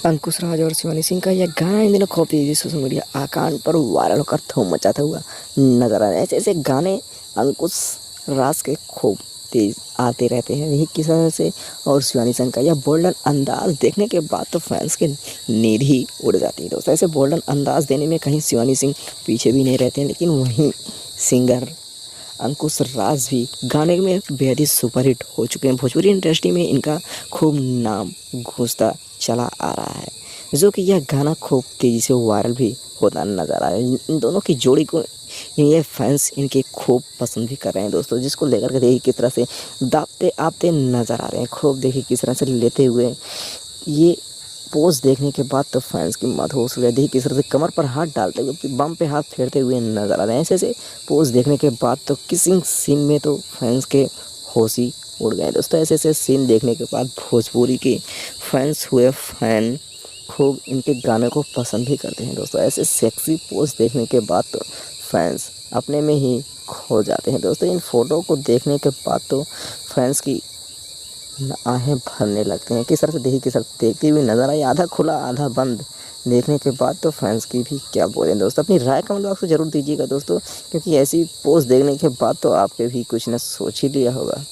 अंकुश राज और शिवानी सिंह का यह गाना इन दिनों खूब तेजी से सोशल मीडिया अकाउंट पर वायरल होकर धूम मचाता हुआ नजर आ रहा है। ऐसे ऐसे गाने अंकुश राज के खूब तेज आते रहते हैं। यही किस तरह से और शिवानी सिंह का यह बोल्डन अंदाज देखने के बाद तो फैंस की नींद ही उड़ जाती है दोस्तों। ऐसे बोल्डन अंदाज देने में कहीं शिवानी सिंह पीछे भी नहीं रहते हैं, लेकिन वहीं सिंगर अंकुश राज भी गाने में बेहद ही सुपरहिट हो चुके हैं। भोजपुरी इंडस्ट्री में इनका खूब नाम गूंजता चला आ रहा है, जो कि यह गाना खूब तेज़ी से वायरल भी होता नज़र आ रहा है। इन दोनों की जोड़ी को ये फैंस इनके खूब पसंद भी कर रहे हैं दोस्तों, जिसको लेकर के देखिए किस तरह से दापते आपते नज़र आ रहे हैं। खूब देखिए किस तरह से लेते हुए ये पोज़ देखने के बाद तो फैंस की मदहोश हो गई। देखिए किस तरह से कमर पर हाथ डालते हुए बम पे हाथ फेरते हुए नज़र आ रहे हैं। ऐसे ऐसे पोज़ देखने के बाद तो किसिंग सीन में तो फैंस के होश ही उड़ गए दोस्तों। ऐसे ऐसे सीन देखने के बाद भोजपुरी के फैंस हुए फैन खूब इनके गाने को पसंद भी करते हैं दोस्तों। ऐसे सेक्सी पोज़ देखने के बाद तो फैंस अपने में ही खो जाते हैं दोस्तों। इन फ़ोटो को देखने के बाद तो फैंस की आहें भरने लगते हैं। किस तरह से देखिए किस तरह देखती हुई नज़र आई, आधा खुला आधा बंद देखने के बाद तो फैंस की भी क्या बोलें दोस्तों। अपनी राय कमेंट बॉक्स में ज़रूर दीजिएगा दोस्तों, क्योंकि ऐसी पोस्ट देखने के बाद तो आपके भी कुछ न सोच ही लिया होगा।